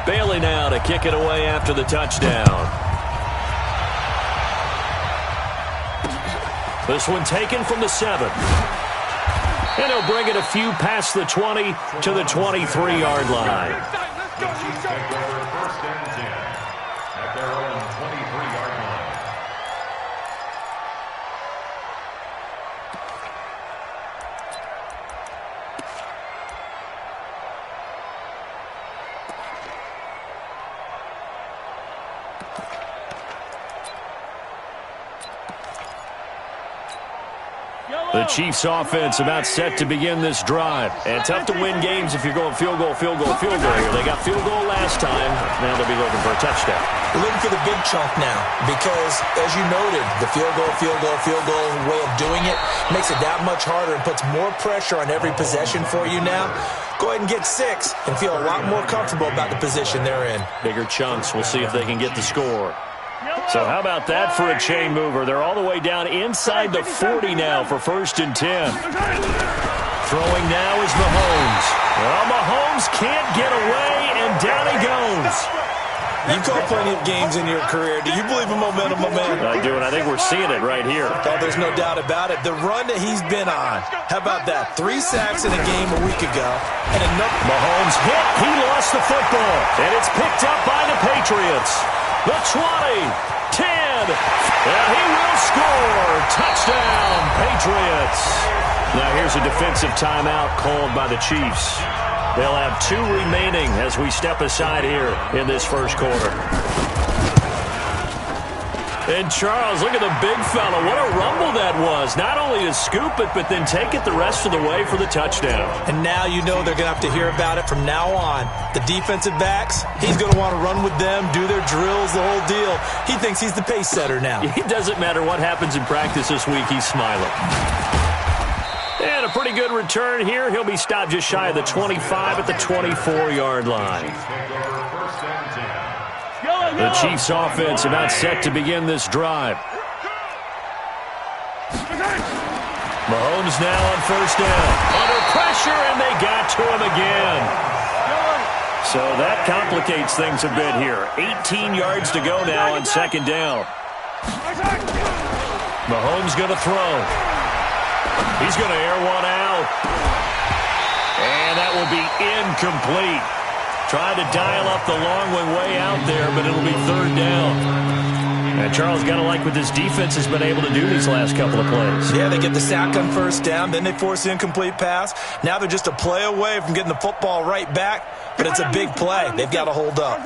Bailey now to kick it away after the touchdown. This one taken from the 7. And he'll bring it a few past the 20 to the 23-yard line. The Chiefs offense about set to begin this drive. And tough to win games if you're going field goal, field goal, field goal here. They got field goal last time. Now they'll be looking for a touchdown. They're looking for the big chunk now because, as you noted, the field goal way of doing it makes it that much harder and puts more pressure on every possession for you now. Go ahead and get 6 and feel a lot more comfortable about the position they're in. Bigger chunks. We'll see if they can get the score. So how about that for a chain mover? They're all the way down inside the 40 now for 1st and 10. Throwing now is Mahomes. Well, Mahomes can't get away, and down he goes. You've called plenty of games in your career. Do you believe in momentum, my man? I do, and I think we're seeing it right here. Oh, there's no doubt about it. The run that he's been on. How about that? 3 sacks in a game a week ago. And enough. Mahomes hit. He lost the football. And it's picked up by the Patriots. The 20, 10, and he will score. Touchdown, Patriots. Now here's a defensive timeout called by the Chiefs. They'll have 2 remaining as we step aside here in this first quarter. And Charles, look at the big fella. What a rumble that was. Not only to scoop it, but then take it the rest of the way for the touchdown. And now you know they're going to have to hear about it from now on. The defensive backs, he's going to want to run with them, do their drills, the whole deal. He thinks he's the pace setter now. It doesn't matter what happens in practice this week. He's smiling. And a pretty good return here. He'll be stopped just shy of the 25 at the 24-yard line. The Chiefs offense about set to begin this drive. Mahomes now on 1st down. Under pressure, and they got to him again. So that complicates things a bit here. 18 yards to go now on 2nd down. Mahomes going to throw. He's going to air one out. And that will be incomplete. Tried to dial up the long one way out there, but it'll be 3rd down. And Charles, got to like what this defense has been able to do these last couple of plays. Yeah, they get the sack on 1st down, then they force the incomplete pass. Now they're just a play away from getting the football right back, but it's a big play. They've got to hold up.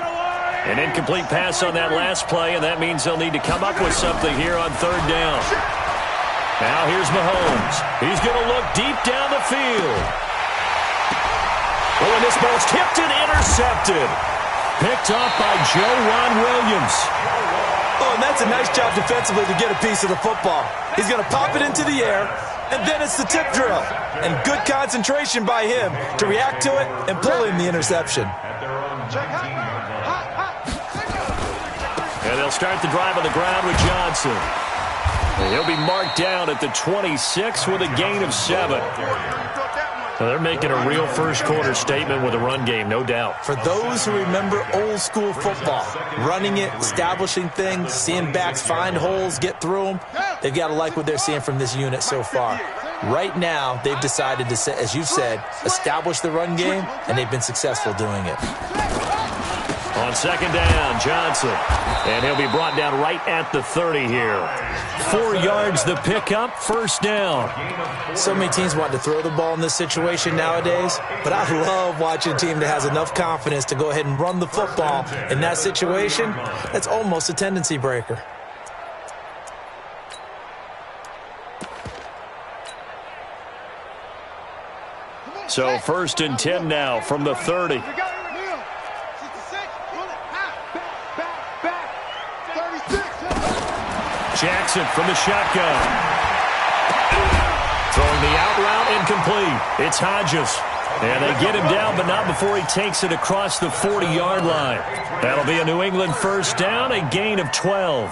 An incomplete pass on that last play, and that means they'll need to come up with something here on 3rd down. Now here's Mahomes. He's going to look deep down the field. Oh, and this ball's tipped and intercepted. Picked off by Joe Williams. Oh, and that's a nice job defensively to get a piece of the football. He's going to pop it into the air, and then it's the tip drill. And good concentration by him to react to it and pull in the interception. And they'll start the drive on the ground with Johnson. And he'll be marked down at the 26 with a gain of 7. Well, they're making a real first-quarter statement with a run game, no doubt. For those who remember old-school football, running it, establishing things, seeing backs find holes, get through them, they've got to like what they're seeing from this unit so far. Right now, they've decided to, as you've said, establish the run game, and they've been successful doing it. On 2nd down, Johnson. And he'll be brought down right at the 30 here. 4 yards the pickup, 1st down. So many teams want to throw the ball in this situation nowadays, but I love watching a team that has enough confidence to go ahead and run the football in that situation. That's almost a tendency breaker. So 1st and 10 now from the 30. Jackson from the shotgun. Throwing the out route incomplete. It's Hodges. And they get him down, but not before he takes it across the 40-yard line. That'll be a New England 1st down, a gain of 12.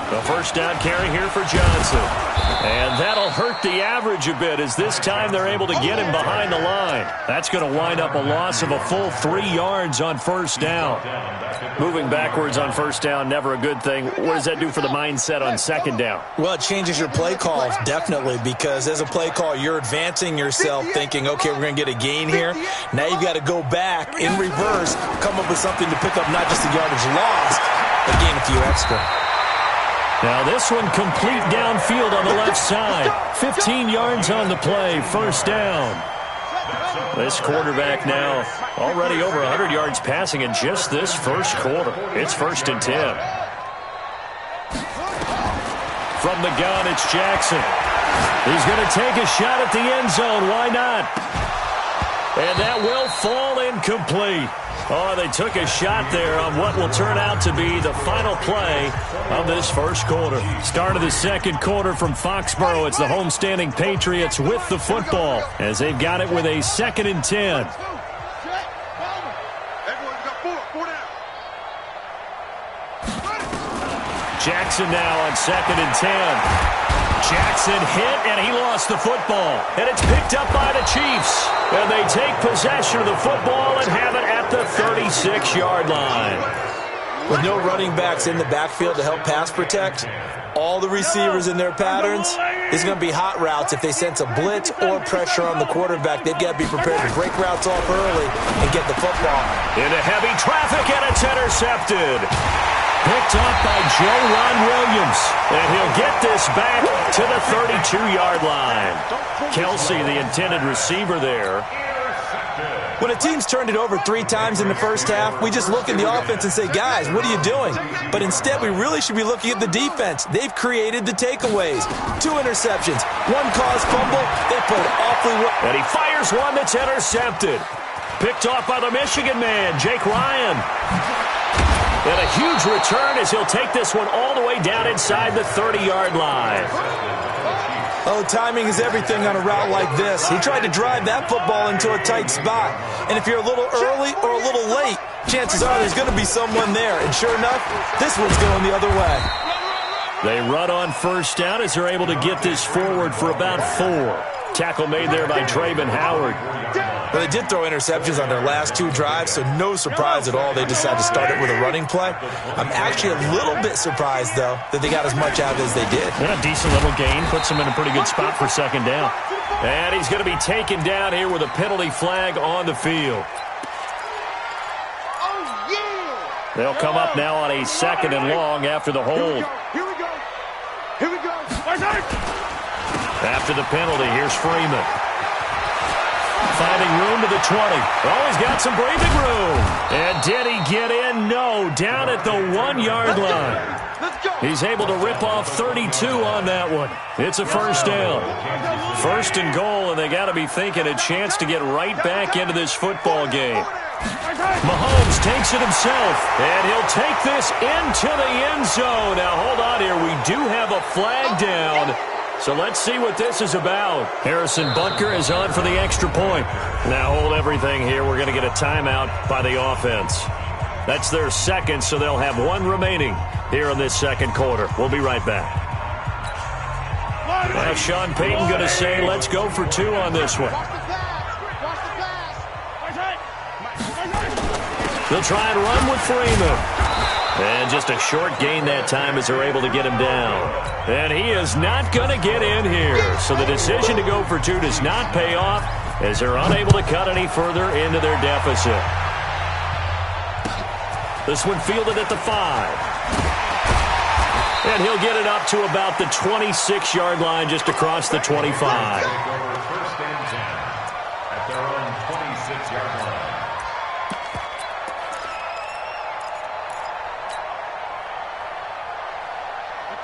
The A first down carry here for Johnson. And that'll hurt the average a bit as this time they're able to get him behind the line. That's going to wind up a loss of a full 3 yards on first down. Moving backwards on first down, never a good thing. What does that do for the mindset on second down? Well, it changes your play calls, definitely, because as a play call, you're advancing yourself thinking, okay, we're going to get a gain here. Now you've got to go back in reverse, come up with something to pick up not just the yardage lost, but gain a few extra. Now this one complete downfield on the left side. 15 yards on the play, first down. This quarterback now already over 100 yards passing in just this first quarter. It's 1st and 10. From the gun, it's Jackson. He's going to take a shot at the end zone. Why not? And that will fall incomplete. Oh, they took a shot there on what will turn out to be the final play of this first quarter. Start of the second quarter from Foxborough. It's the homestanding Patriots with the football as they've got it with a 2nd and 10. Jackson now on 2nd and 10. Jackson hit, and he lost the football. And it's picked up by the Chiefs. And they take possession of the football and have it at the 36-yard line. With no running backs in the backfield to help pass protect, all the receivers in their patterns, it's going to be hot routes. If they sense a blitz or pressure on the quarterback, they've got to be prepared to break routes off early and get the football. Into heavy traffic, and it's intercepted. Picked off by Joe Ron Williams. And he'll get this back to the 32-yard line. Kelsey, the intended receiver there. When a team's turned it over 3 times in the first half, we just look at the offense and say, guys, what are you doing? But instead, we really should be looking at the defense. They've created the takeaways. 2 interceptions, 1 caused fumble. They played awfully well. And he fires one that's intercepted. Picked off by the Michigan man, Jake Ryan. And a huge return as he'll take this one all the way down inside the 30-yard line. Oh, timing is everything on a route like this. He tried to drive that football into a tight spot. And if you're a little early or a little late, chances are there's going to be someone there. And sure enough, this one's going the other way. They run on first down as they're able to get this forward for about 4. Tackle made there by Traven Howard. Well, they did throw interceptions on their last 2 drives, so no surprise at all they decided to start it with a running play. I'm actually a little bit surprised, though, that they got as much out of it as they did. And a decent little gain puts them in a pretty good spot for second down. And he's going to be taken down here with a penalty flag on the field. They'll come up now on a 2nd and long after the hold. Here we go. Here we go. After the penalty, here's Freeman. Finding room to the 20. Oh, he's got some breathing room. And did he get in? No, down at the 1-yard line. He's able to rip off 32 on that one. It's a first down. 1st and goal, and they got to be thinking a chance to get right back into this football game. Mahomes takes it himself, and he'll take this into the end zone. Now, hold on here. We do have a flag down. So let's see what this is about. Harrison Butker is on for the extra point. Now hold everything here. We're going to get a timeout by the offense. That's their 2nd, so they'll have 1 remaining here in this 2nd quarter. We'll be right back. Now Sean Payton going to say, let's go for 2 on this one. They'll try and run with Freeman. And just a short gain that time as they're able to get him down. And he is not going to get in here. So the decision to go for 2 does not pay off as they're unable to cut any further into their deficit. This one fielded at the 5. And he'll get it up to about the 26-yard line just across the 25. First and 10 at their own 26-yard line.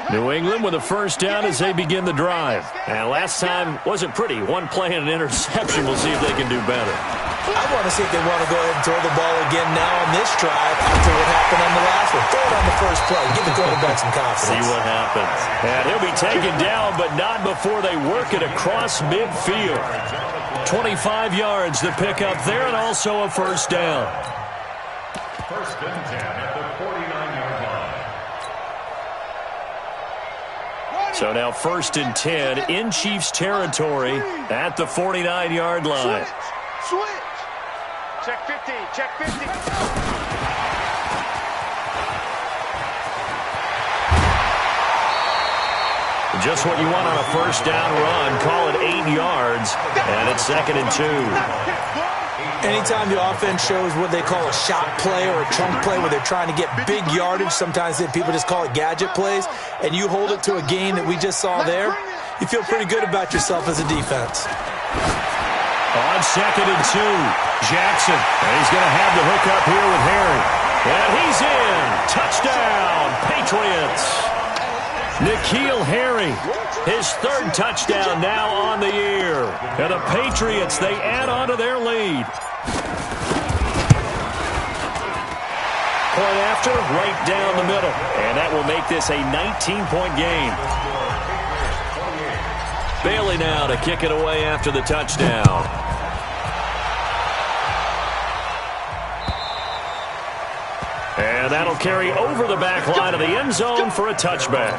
New England with a first down as they begin the drive. And last time wasn't pretty. 1 play and an interception. We'll see if they can do better. I want to see if they want to go ahead and throw the ball again now on this drive after what happened on the last one. Throw it on the first play. Give the quarterback some confidence. See what happens. And he'll be taken down, but not before they work it across midfield. 25 yards to pick up there and also a first down. First and 10 at the 49-yard line. So now 1st and 10 in Chiefs territory at the 49-yard line. Switch. Check 50. Check 50. Just what you want on a first down run. Call it 8 yards, and it's 2nd and 2. Anytime the offense shows what they call a shot play or a chunk play where they're trying to get big yardage, sometimes people just call it gadget plays, and you hold it to a gain that we just saw there, you feel pretty good about yourself as a defense. On 2nd and 2, Jackson. And he's going to have the hook up here with Harry. And he's in. Touchdown, Patriots. N'Keal Harry, his 3rd touchdown now on the year. And the Patriots, they add on to their lead. Point after, right down the middle. And that will make this a 19-point game. Bailey now to kick it away after the touchdown. And that'll carry over the back line of the end zone for a touchback.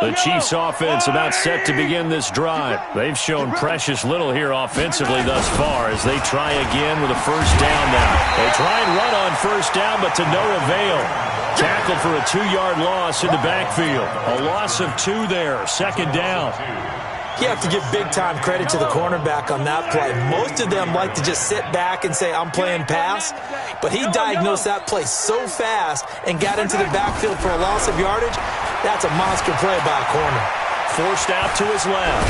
The Chiefs offense about set to begin this drive. They've shown precious little here offensively thus far as they try again with a first down now. They try and run on first down, but to no avail. Tackled for a 2-yard loss in the backfield. A loss of 2 there, 2nd down. You have to give big-time credit to the cornerback on that play. Most of them like to just sit back and say, I'm playing pass. But he diagnosed that play so fast and got into the backfield for a loss of yardage. That's a monster play by a corner. Forced out to his left.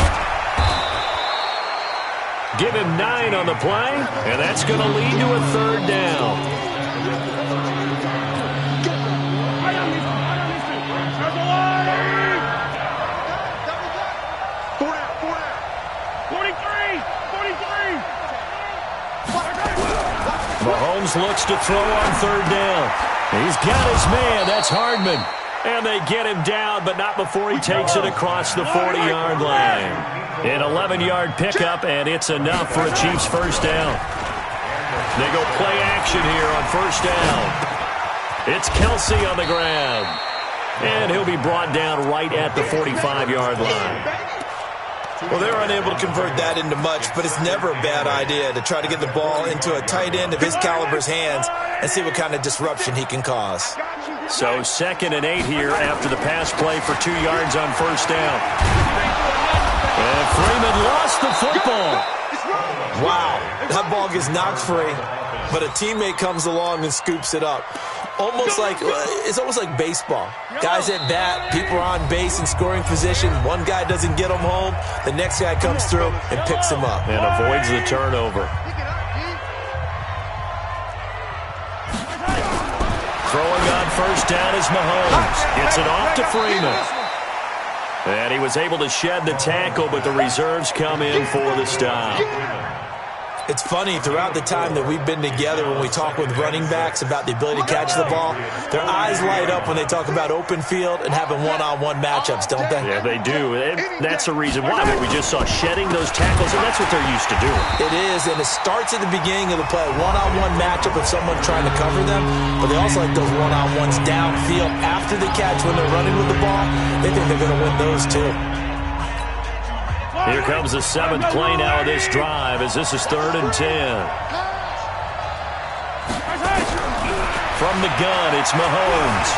Give him 9 on the play, and that's going to lead to a 3rd down. Mahomes looks to throw on 3rd down. He's got his man. That's Hardman. And they get him down, but not before he takes it across the 40-yard line. An 11-yard pickup, and it's enough for a Chiefs first down. They go play action here on first down. It's Kelsey on the ground. And he'll be brought down right at the 45-yard line. Well, they were unable to convert that into much, but it's never a bad idea to try to get the ball into a tight end of his caliber's hands and see what kind of disruption he can cause. So 2nd and 8 here after the pass play for 2 yards on first down. And Freeman lost the football. Wow, that ball gets knocked free, but a teammate comes along and scoops it up. It's almost like baseball. Guys at bat, people are on base in scoring position. One guy doesn't get him home. The next guy comes through and picks him up. And avoids the turnover. Throwing on first down is Mahomes. Gets it off to Freeman. And he was able to shed the tackle, but the reserves come in for the stop. It's funny, throughout the time that we've been together, when we talk with running backs about the ability to catch the ball, their eyes light up when they talk about open field and having one-on-one matchups, don't they? Yeah, they do. That's the reason why. But we just saw shedding those tackles, and that's what they're used to doing. It is, and it starts at the beginning of the play, one-on-one matchup of someone trying to cover them, but they also like those one-on-ones downfield after the catch when they're running with the ball. They think they're going to win those too. Here comes the 7th play now of this drive as this is 3rd and 10. From the gun, it's Mahomes.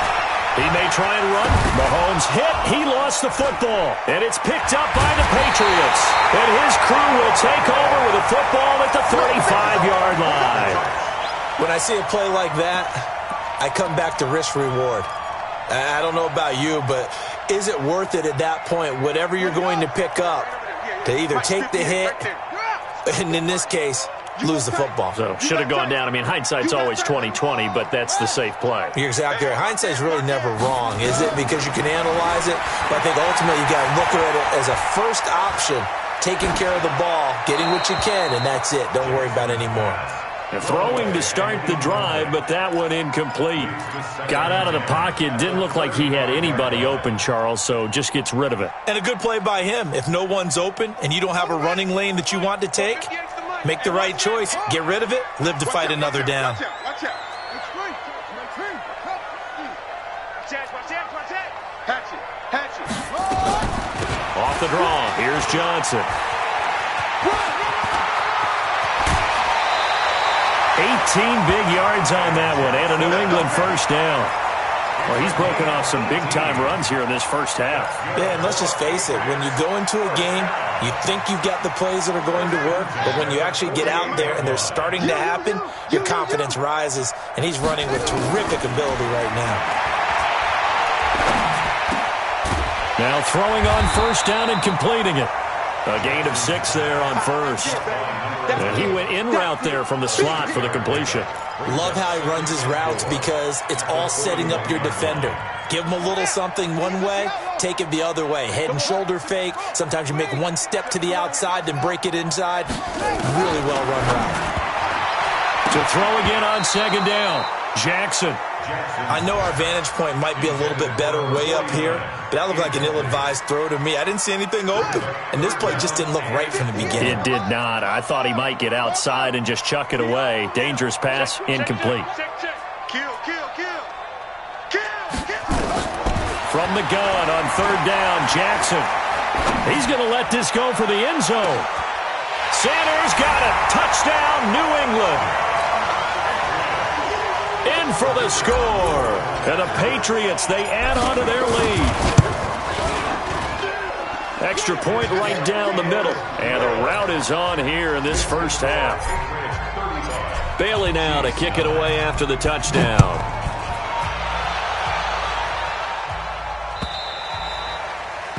He may try and run. Mahomes hit. He lost the football. And it's picked up by the Patriots. And his crew will take over with a football at the 35-yard line. When I see a play like that, I come back to risk-reward. I don't know about you, but is it worth it at that point, whatever you're going to pick up, to either take the hit, and in this case, lose the football? So, should have gone down. I mean, hindsight's always 20/20, but that's the safe play. You're exactly right. Hindsight's really never wrong, is it? Because you can analyze it, but I think ultimately you got to look at it as a first option, taking care of the ball, getting what you can, and that's it. Don't worry about it anymore. Throwing to start the drive, but that one incomplete. Got out of the pocket. Didn't look like he had anybody open, Charles, so just gets rid of it. And a good play by him. If no one's open and you don't have a running lane that you want to take, make the right choice. Get rid of it. Live to fight another down. the draw. Here's Johnson. 18 big yards on that one, and a New England first down. Well, he's broken off some big-time runs here in this first half. Yeah, and let's just face it. When you go into a game, you think you've got the plays that are going to work, but when you actually get out there and they're starting to happen, your confidence rises, and he's running with terrific ability right now. Now throwing on first down and completing it. A gain of 6 there on first. And he went in route there from the slot for the completion. Love how he runs his routes because it's all setting up your defender. Give him a little something one way, take it the other way. Head and shoulder fake. Sometimes you make one step to the outside, then break it inside. Really well run route. To throw again on second down, Jackson. I know our vantage point might be a little bit better way up here, but that looked like an ill-advised throw to me. I didn't see anything open, and this play just didn't look right from the beginning. It did not. I thought he might get outside and just chuck it away. Dangerous pass, incomplete. From the gun on third down, Jackson. He's going to let this go for the end zone. Sanders got it. Touchdown, New England. In for the score. And the Patriots, they add on to their lead. Extra point right down the middle. And the route is on here in this first half. Bailey now to kick it away after the touchdown.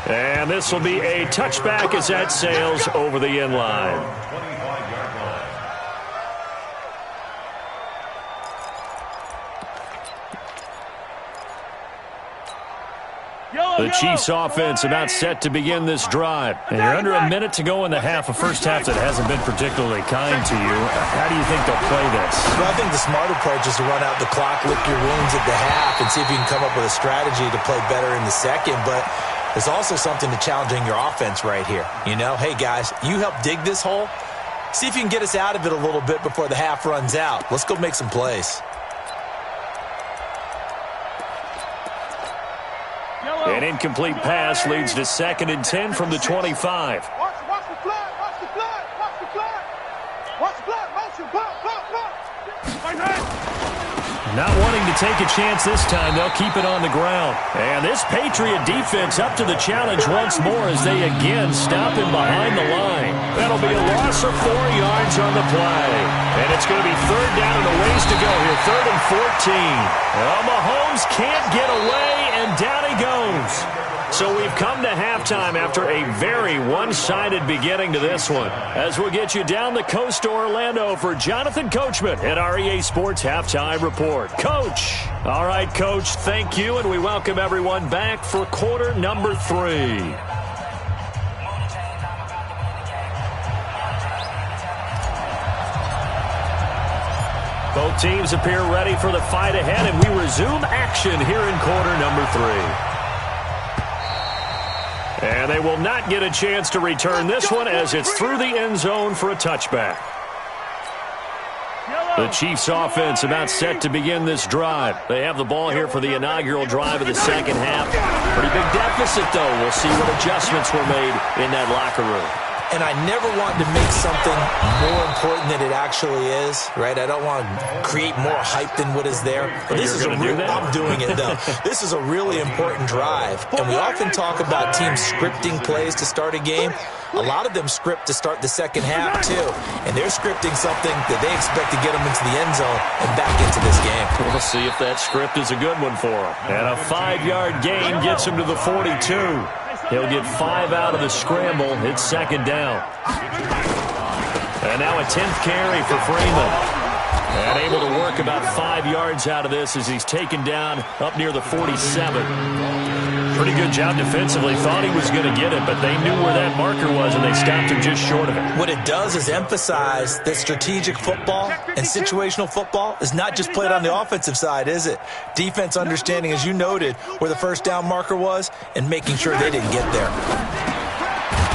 And this will be a touchback as that sails over the end line. The Chiefs offense about set to begin this drive. And you're under a minute to go in the half, a first half that hasn't been particularly kind to you. How do you think they'll play this? Well, I think the smart approach is to run out the clock, lick your wounds at the half, and see if you can come up with a strategy to play better in the second. But there's also something to challenging your offense right here. You know, hey, guys, you help dig this hole. See if you can get us out of it a little bit before the half runs out. Let's go make some plays. An incomplete pass leads to 2nd and 10 from the 25. Watch the flag, watch the flag, watch the flag. Watch the flag, motion, block. Not wanting to take a chance this time, they'll keep it on the ground. And this Patriot defense up to the challenge once more as they again stop him behind the line. That'll be a loss of 4 yards on the play. And it's going to be third down and a ways to go here, 3rd and 14. Well, Mahomes can't get away, and down he goes. So we've come to halftime after a very one-sided beginning to this one. As we'll get you down the coast to Orlando for Jonathan Coachman at our EA Sports Halftime Report. Coach. All right, Coach, thank you, and we welcome everyone back for quarter number 3. Both teams appear ready for the fight ahead, and we resume action here in quarter number 3. And they will not get a chance to return this one as it's through the end zone for a touchback. The Chiefs offense about set to begin this drive. They have the ball here for the inaugural drive of the second half. Pretty big deficit, though. We'll see what adjustments were made in that locker room. And I never want to make something more important than it actually is, right? I don't want to create more hype than what is there. But this is a real, I'm doing it, though. This is a really important drive. And we often talk about teams scripting plays to start a game. A lot of them script to start the second half, too. And they're scripting something that they expect to get them into the end zone and back into this game. We'll see if that script is a good one for them. And a 5-yard gain gets him to the 42. He'll get 5 out of the scramble. It's second down. And now a 10th carry for Freeman. And able to work about 5 yards out of this as he's taken down up near the 47. Pretty good job defensively. Thought he was going to get it, but they knew where that marker was, and they stopped him just short of it. What it does is emphasize that strategic football and situational football is not just played on the offensive side, is it? Defense understanding, as you noted, where the first down marker was and making sure they didn't get there.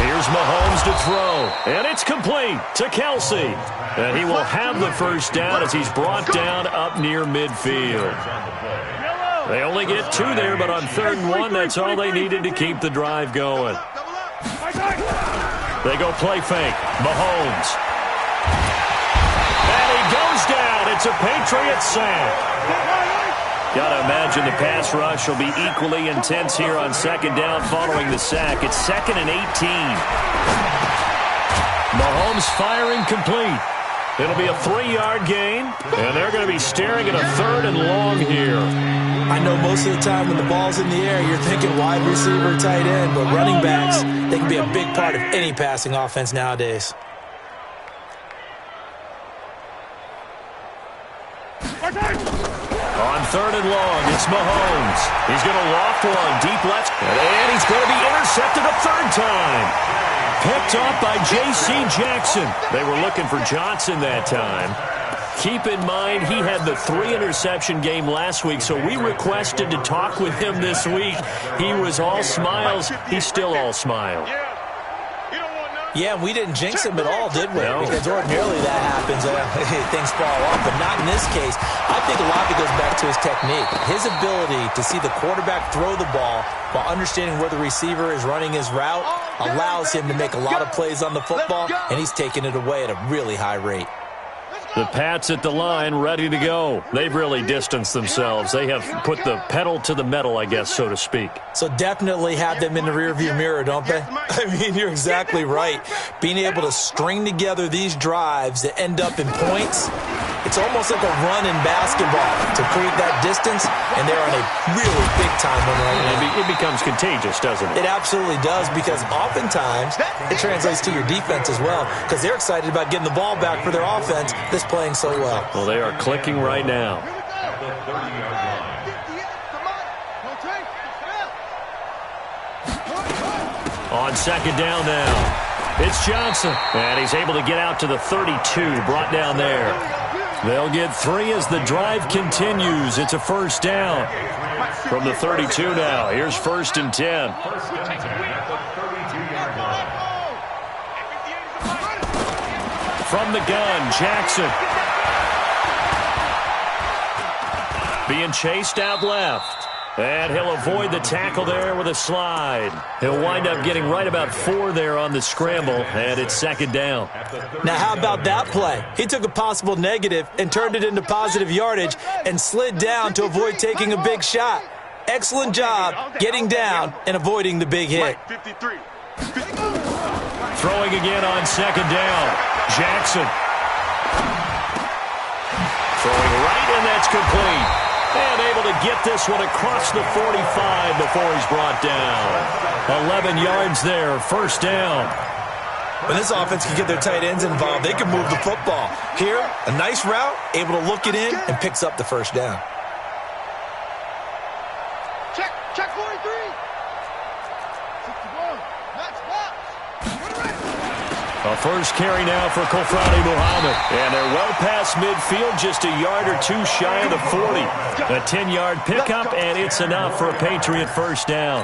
Here's Mahomes to throw, and it's complete to Kelsey. And he will have the first down as he's brought down up near midfield. They only get 2 there, but on 3rd and 1, that's all they needed to keep the drive going. They go play fake. Mahomes. And he goes down. It's a Patriots sack. Got to imagine the pass rush will be equally intense here on second down following the sack. It's 2nd and 18. Mahomes firing complete. It'll be a 3-yard gain, and they're going to be staring at a 3rd and long here. I know most of the time when the ball's in the air, you're thinking wide receiver, tight end, but running backs, they can be a big part of any passing offense nowadays. On 3rd and long, it's Mahomes. He's going to loft one deep left, and he's going to be intercepted a 3rd time. Picked off by J.C. Jackson. They were looking for Johnson that time. Keep in mind, he had the 3-interception game last week, so we requested to talk with him this week. He was all smiles. He's still all smile. Yeah, we didn't jinx him at all, did we? No. Because ordinarily that happens. Things fall off, but not in this case. I think a lot of it goes back to his technique. His ability to see the quarterback throw the ball while understanding where the receiver is running his route allows him to make a lot of plays on the football, and he's taking it away at a really high rate. The Pats at the line, ready to go. They've really distanced themselves. They have put the pedal to the metal, I guess, so to speak. So definitely have them in the rearview mirror, don't they? I mean, you're exactly right. Being able to string together these drives that end up in points, it's almost like a run in basketball to create that distance, and they're on a really big-time one right now. It becomes contagious, doesn't it? It absolutely does, because oftentimes it translates to your defense as well, because they're excited about getting the ball back for their offense that's playing so well. Well, they are clicking right now. On second down now. It's Johnson, and he's able to get out to the 32, brought down there. They'll get 3 as the drive continues. It's a 1st down. From the 32 now, here's 1st and 10. From the gun, Jackson. Being chased out left. And he'll avoid the tackle there with a slide. He'll wind up getting right about 4 there on the scramble, and it's 2nd down. Now, how about that play? He took a possible negative and turned it into positive yardage and slid down to avoid taking a big shot. Excellent job getting down and avoiding the big hit. Throwing again on 2nd down. Jackson. Throwing right, and that's complete. And able to get this one across the 45 before he's brought down. 11 yards there, 1st down. When this offense can get their tight ends involved, they can move the football. Here, a nice route, able to look it in, and picks up the 1st down. Check 43. 61. Next box. A 1st carry now for Kofrani Muhammad. And they're well past midfield, just a yard or 2 shy of the 40. A 10-yard pickup, and it's enough for a Patriot 1st down.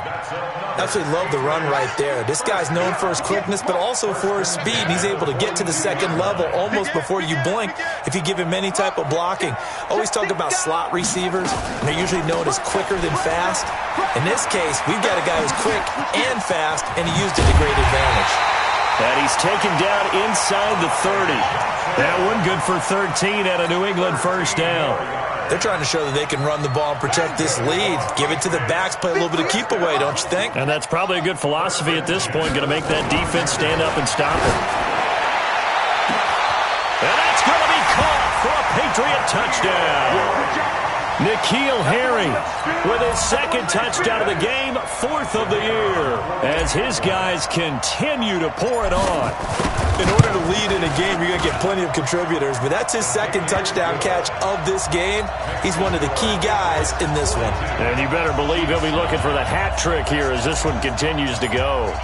Absolutely love the run right there. This guy's known for his quickness, but also for his speed. He's able to get to the 2nd level almost before you blink if you give him any type of blocking. Always talk about slot receivers, and they're usually known as quicker than fast. In this case, we've got a guy who's quick and fast, and he used it to great advantage. And he's taken down inside the 30. That one good for 13 at a New England 1st down. They're trying to show that they can run the ball and protect this lead. Give it to the backs, play a little bit of keep away, don't you think? And that's probably a good philosophy at this point, going to make that defense stand up and stop it. And that's going to be caught for a Patriot touchdown. N'Keal Harry with his 2nd touchdown of the game, 4th of the year, as his guys continue to pour it on. In order to lead in a game, you're going to get plenty of contributors, but that's his 2nd touchdown catch of this game. He's one of the key guys in this one. And you better believe he'll be looking for the hat trick here as this one continues to go.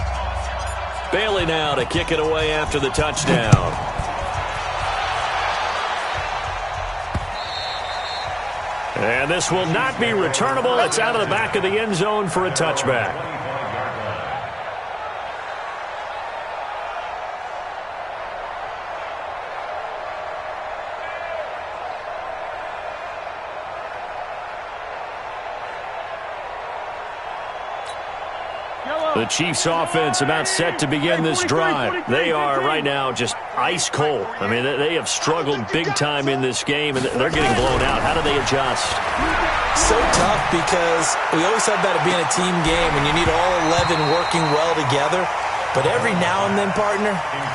Bailey now to kick it away after the touchdown. And this will not be returnable. It's out of the back of the end zone for a touchback. The Chiefs offense about set to begin this drive. They are right now just ice cold. I mean, they have struggled big time in this game, and they're getting blown out. How do they adjust? So tough because we always talk about it being a team game, and you need all 11 working well together. But every now and then, partner,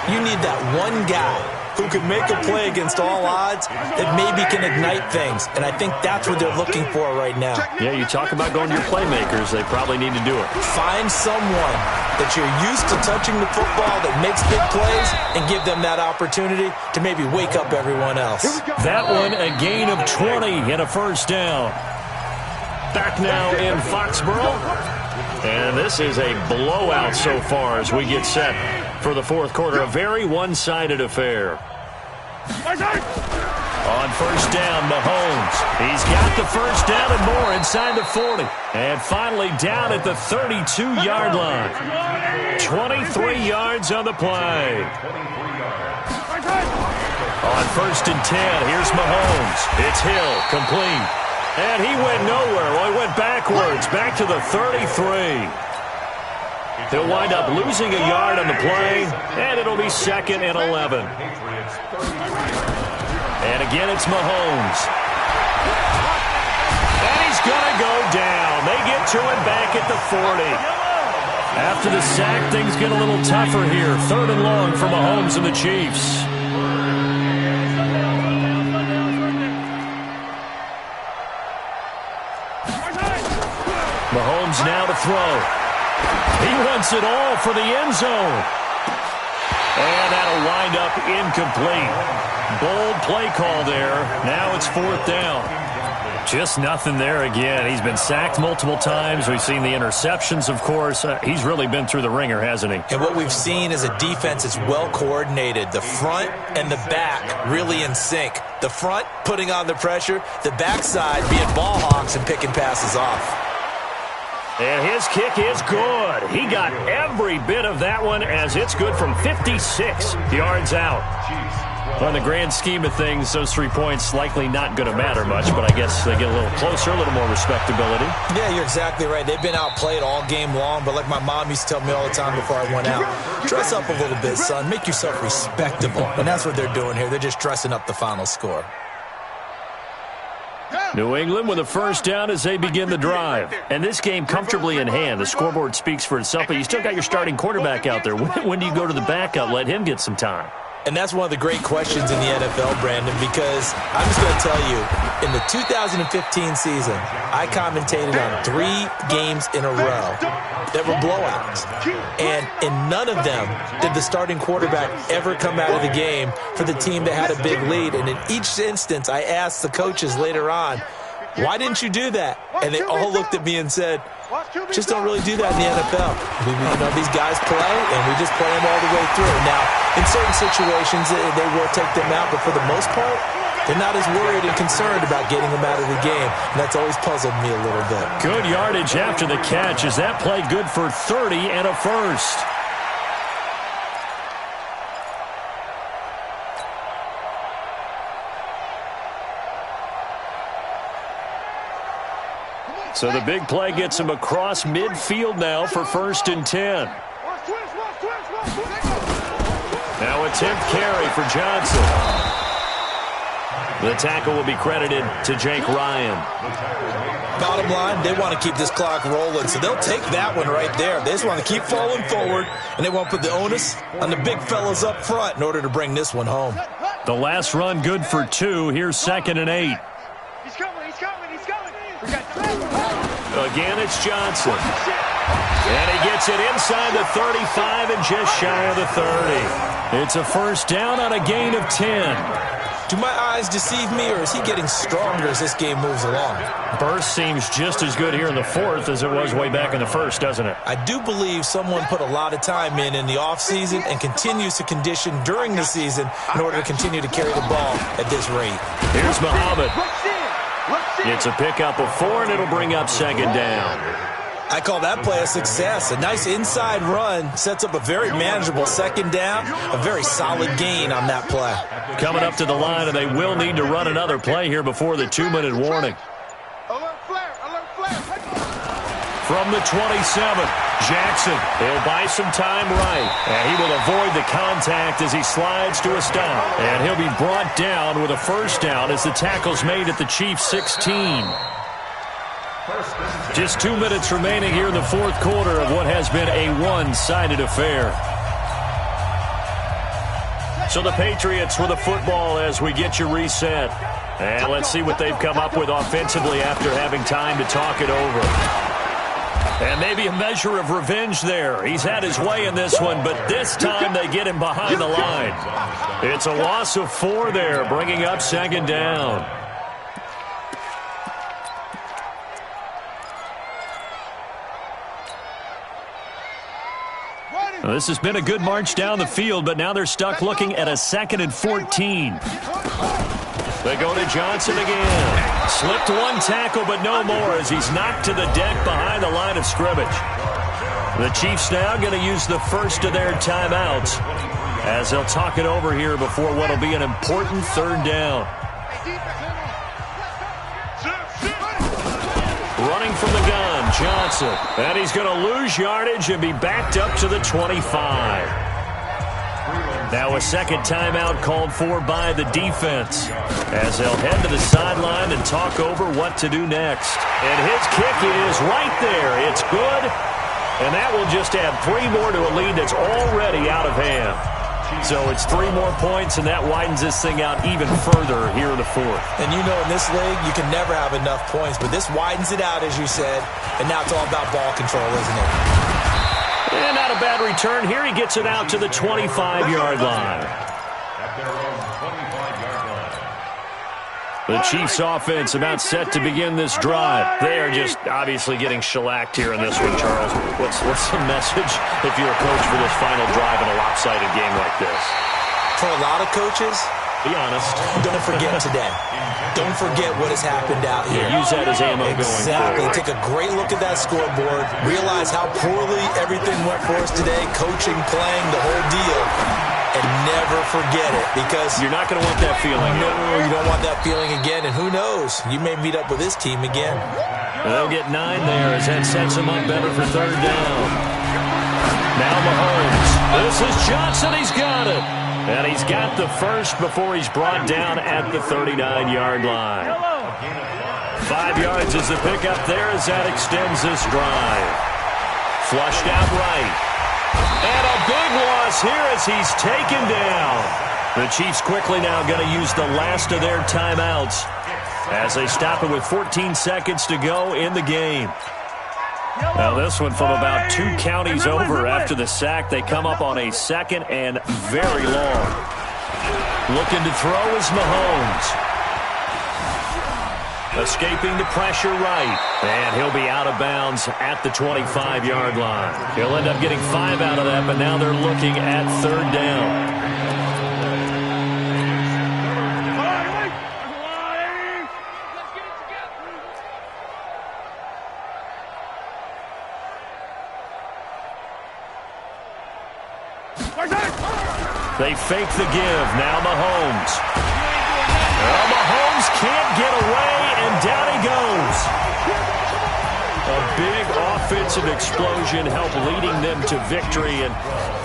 you need that one guy who can make a play against all odds that maybe can ignite things. And I think that's what they're looking for right now. Yeah, you talk about going to your playmakers. They probably need to do it. Find someone that you're used to touching the football that makes big plays and give them that opportunity to maybe wake up everyone else. That one, a gain of 20 and a first down. Back now in Foxborough. And this is a blowout so far as we get set for the fourth quarter. A very one-sided affair. On first down, Mahomes. He's got the first down and more inside the 40. And finally down at the 32-yard line. 23 yards on the play. On first and 10, here's Mahomes. It's Hill, complete. And he went nowhere. Well, he went backwards, back to the 33. He'll wind up losing a yard on the play, and it'll be second and 11. And again, it's Mahomes. And he's going to go down. They get to him back at the 40. After the sack, things get a little tougher here. Third and long for Mahomes and the Chiefs. Mahomes now to throw. He wants it all for the end zone. And that'll wind up incomplete. Bold play call there. Now it's fourth down. Just nothing there again. He's been sacked multiple times. We've seen the interceptions, of course. He's really been through the ringer, hasn't he? And what we've seen is a defense that's well coordinated. The front and the back really in sync. The front putting on the pressure. The backside being ball hawks and picking passes off. And his kick is good. He got every bit of that one as it's good from 56 yards out. On the grand scheme of things, those 3 points likely not going to matter much, but I guess they get a little closer, a little more respectability. Yeah, you're exactly right. They've been outplayed all game long, but like my mom used to tell me all the time before I went out, dress up a little bit, son. Make yourself respectable. And that's what they're doing here. They're just dressing up the final score. New England with a first down as they begin the drive. And this game comfortably in hand. The scoreboard speaks for itself, but you still got your starting quarterback out there. When do you go to the backup? Let him get some time. And that's one of the great questions in the NFL, Brandon, because I'm just going to tell you, in the 2015 season, I commentated on 3 games in a row that were blowouts. And in none of them did the starting quarterback ever come out of the game for the team that had a big lead. And in each instance, I asked the coaches later on, why didn't you do that? And they all looked at me and said, just don't really do that in the NFL. These guys play, and we just play them all the way through. Now, in certain situations, they will take them out, but for the most part, they're not as worried and concerned about getting them out of the game. And that's always puzzled me a little bit. Good yardage after the catch. Is that play good for 30 and a first? So the big play gets him across midfield now for first and 10. Now a 10th carry for Johnson. The tackle will be credited to Jake Ryan. Bottom line, they want to keep this clock rolling, so they'll take that one right there. They just want to keep falling forward, and they want to put the onus on the big fellas up front in order to bring this one home. The last run good for 2. Here's second and 8. He's coming. Again, it's Johnson. And he gets it inside the 35 and just shy of the 30. It's a first down on a gain of 10. Do my eyes deceive me, or is he getting stronger as this game moves along? Burst seems just as good here in the fourth as it was way back in the first, doesn't it? I do believe someone put a lot of time in the offseason and continues to condition during the season in order to continue to carry the ball at this rate. Here's Muhammad. It's a pickup of 4, and it'll bring up second down. I call that play a success. A nice inside run sets up a very manageable second down, a very solid gain on that play. Coming up to the line, and they will need to run another play here before the 2-minute warning. Alert flare. From the 27. Jackson, he'll buy some time right. And he will avoid the contact as he slides to a stop. And he'll be brought down with a first down as the tackle's made at the Chiefs' 16. Just 2 minutes remaining here in the fourth quarter of what has been a one-sided affair. So the Patriots with the football as we get you reset. And let's see what they've come up with offensively after having time to talk it over. And maybe a measure of revenge there. He's had his way in this one, but this time they get him behind the line. It's a loss of 4 there, bringing up second down. Well, this has been a good march down the field, but now they're stuck looking at a 2nd and 14. They go to Johnson again. Slipped one tackle, but no more as he's knocked to the deck behind the line of scrimmage. The Chiefs now going to use the first of their timeouts as they'll talk it over here before what will be an important third down. Running from the gun, Johnson. And he's going to lose yardage and be backed up to the 25. Now a second timeout called for by the defense as they'll head to the sideline and talk over what to do next. And his kick is right there. It's good. And that will just add 3 more to a lead that's already out of hand. So it's 3 more points, and that widens this thing out even further here in the fourth. And you know in this league, you can never have enough points, but this widens it out, as you said, and now it's all about ball control, isn't it? And not a bad return here. He gets it out to the 25-yard line. The Chiefs offense about set to begin this drive. They are just obviously getting shellacked here in this one, Charles. What's the message if you're a coach for this final drive in a lopsided game like this? For a lot of coaches, be honest. Don't forget today. Don't forget what has happened out here. Yeah, use that as ammo going forward. Exactly. Take a great look at that scoreboard. Realize how poorly everything went for us today. Coaching, playing, the whole deal. And never forget it, because you're not going to want that feeling. No, you don't want that feeling again. And who knows? You may meet up with this team again. And they'll get 9 there as that sets them up better for third down. Now Mahomes. This is Johnson. He's got it. And he's got the first before he's brought down at the 39-yard line. 5 yards is the pickup there as that extends this drive. Flushed out right. And a big loss here as he's taken down. The Chiefs quickly now going to use the last of their timeouts as they stop it with 14 seconds to go in the game. Now this one from about 2 counties over after the sack. They come up on a 2nd and very long. Looking to throw is Mahomes. Escaping the pressure right. And he'll be out of bounds at the 25-yard line. He'll end up getting 5 out of that, but now they're looking at third down. They fake the give. Now Mahomes. Well, Mahomes can't get away, and down he goes. A big offensive explosion helped leading them to victory. And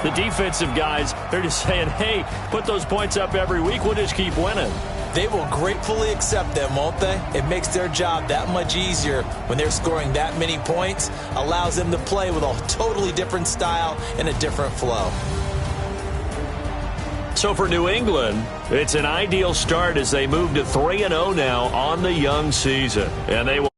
the defensive guys, they're just saying, hey, put those points up every week. We'll just keep winning. They will gratefully accept them, won't they? It makes their job that much easier when they're scoring that many points. Allows them to play with a totally different style and a different flow. So for New England, it's an ideal start as they move to 3-0 now on the young season. And they will